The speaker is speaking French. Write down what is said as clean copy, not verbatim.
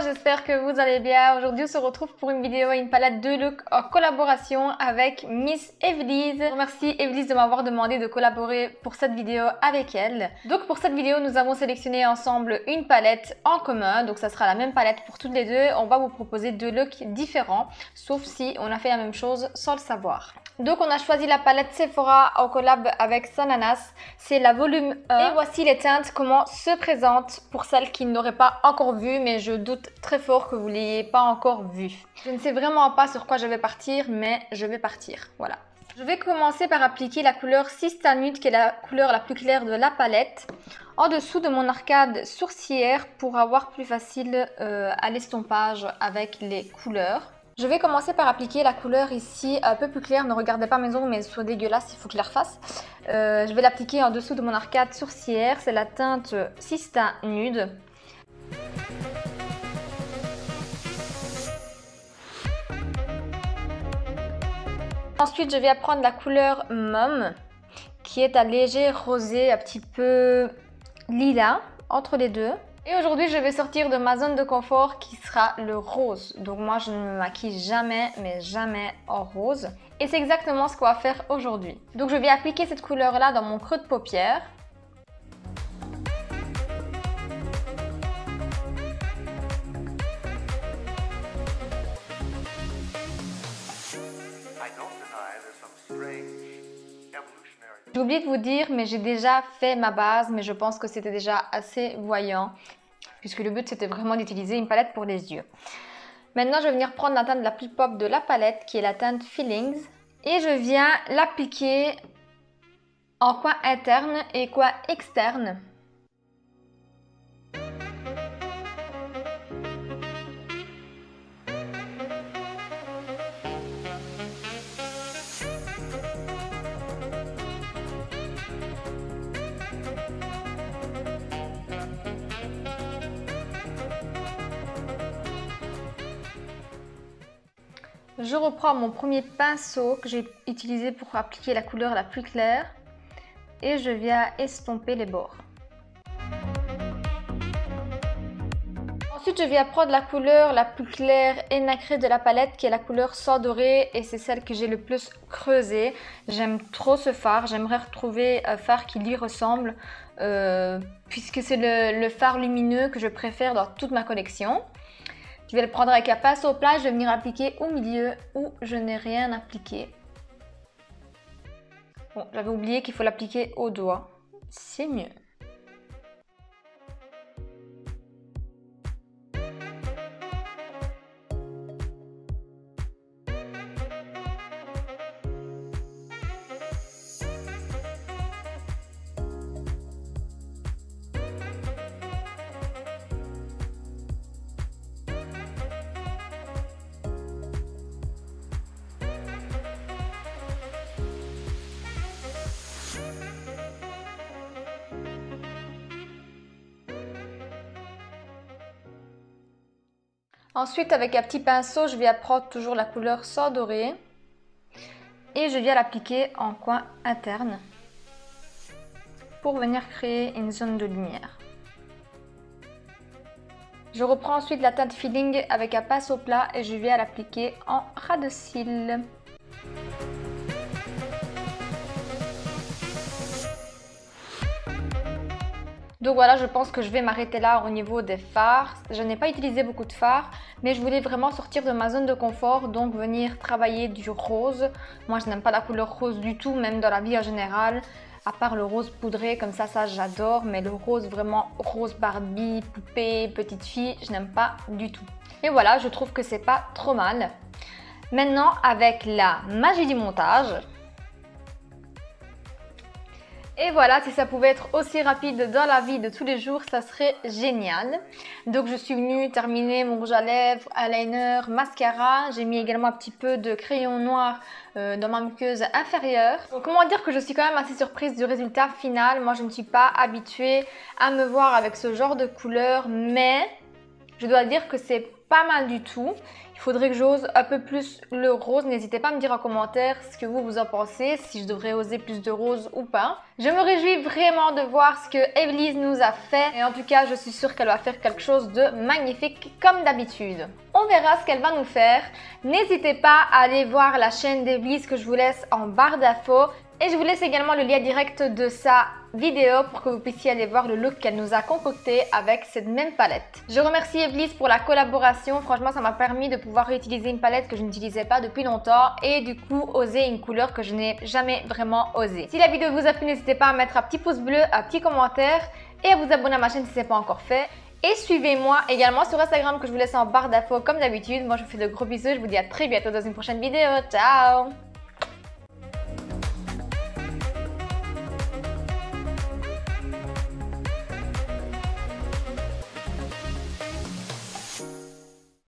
j'espère que vous allez bien. Aujourd'hui, on se retrouve pour une vidéo et une palette de look en collaboration avec Miss Evelise. Je remercie Evelise de m'avoir demandé de collaborer pour cette vidéo avec elle. Donc pour cette vidéo, nous avons sélectionné ensemble une palette en commun. Donc ça sera la même palette pour toutes les deux. On va vous proposer deux looks différents, sauf si on a fait la même chose sans le savoir. Donc on a choisi la palette Sephora en collab avec Sananas. C'est la volume 1. Et voici les teintes, comment se présentent pour celles qui n'auraient pas encore vu, mais je doute très fort que vous ne l'ayez pas encore vu. Je ne sais vraiment pas sur quoi je vais partir, mais je vais partir. Voilà. Je vais commencer par appliquer la couleur Sista Nude, qui est la couleur la plus claire de la palette, en dessous de mon arcade sourcilière pour avoir plus facile à l'estompage avec les couleurs. Je vais commencer par appliquer la couleur ici un peu plus claire. Ne regardez pas mes ongles, mais elles sont dégueulasses, il faut que je les refasse. Je vais l'appliquer en dessous de mon arcade sourcilière. C'est la teinte Sista Nude. Ensuite, je vais prendre la couleur Mom, qui est un léger rosé, un petit peu lilas, entre les deux. Et aujourd'hui, je vais sortir de ma zone de confort qui sera le rose. Donc moi, je ne me maquille jamais, mais jamais en rose. Et c'est exactement ce qu'on va faire aujourd'hui. Donc je vais appliquer cette couleur-là dans mon creux de paupière. J'ai oublié de vous dire, mais j'ai déjà fait ma base, mais je pense que c'était déjà assez voyant, puisque le but c'était vraiment d'utiliser une palette pour les yeux. Maintenant, je vais venir prendre la teinte la plus pop de la palette, qui est la teinte Feelings, et je viens l'appliquer en coin interne et coin externe. Je reprends mon premier pinceau que j'ai utilisé pour appliquer la couleur la plus claire et je viens estomper les bords. Ensuite, je viens prendre la couleur la plus claire et nacrée de la palette, qui est la couleur Sang Doré, et c'est celle que j'ai le plus creusée. J'aime trop ce fard, j'aimerais retrouver un fard qui lui ressemble, puisque c'est le fard lumineux que je préfère dans toute ma collection. Je vais le prendre avec un pinceau plat, je vais venir appliquer au milieu où je n'ai rien appliqué. Bon, j'avais oublié qu'il faut l'appliquer au doigt, c'est mieux. Ensuite, avec un petit pinceau, je viens prendre toujours la couleur Sang Doré et je viens l'appliquer en coin interne pour venir créer une zone de lumière. Je reprends ensuite la teinte Feeling avec un pinceau plat et je viens l'appliquer en ras de cils. Donc voilà, je pense que je vais m'arrêter là au niveau des fards. Je n'ai pas utilisé beaucoup de fards, mais je voulais vraiment sortir de ma zone de confort, donc venir travailler du rose. Moi, je n'aime pas la couleur rose du tout, même dans la vie en général. À part le rose poudré, comme ça j'adore, mais le rose vraiment rose Barbie, poupée, petite fille, je n'aime pas du tout. Et voilà, je trouve que c'est pas trop mal. Maintenant, avec la magie du montage. Et voilà, si ça pouvait être aussi rapide dans la vie de tous les jours, ça serait génial. Donc je suis venue terminer mon rouge à lèvres, eyeliner, mascara. J'ai mis également un petit peu de crayon noir dans ma muqueuse inférieure. Donc comment dire que je suis quand même assez surprise du résultat final. Moi, je ne suis pas habituée à me voir avec ce genre de couleur, mais je dois dire que c'est pas mal du tout. Il faudrait que j'ose un peu plus le rose. N'hésitez pas à me dire en commentaire ce que vous en pensez, si je devrais oser plus de rose ou pas. Je me réjouis vraiment de voir ce que Evelise nous a fait. Et en tout cas, je suis sûre qu'elle va faire quelque chose de magnifique comme d'habitude. On verra ce qu'elle va nous faire. N'hésitez pas à aller voir la chaîne d'Evelise que je vous laisse en barre d'infos. Et je vous laisse également le lien direct de sa vidéo pour que vous puissiez aller voir le look qu'elle nous a concocté avec cette même palette. Je remercie Evelise pour la collaboration. Franchement, ça m'a permis de pouvoir utiliser une palette que je n'utilisais pas depuis longtemps et du coup oser une couleur que je n'ai jamais vraiment osé. Si la vidéo vous a plu, n'hésitez pas à mettre un petit pouce bleu, un petit commentaire et à vous abonner à ma chaîne si ce n'est pas encore fait. Et suivez-moi également sur Instagram que je vous laisse en barre d'infos comme d'habitude. Moi, je vous fais de gros bisous. Je vous dis à très bientôt dans une prochaine vidéo. Ciao!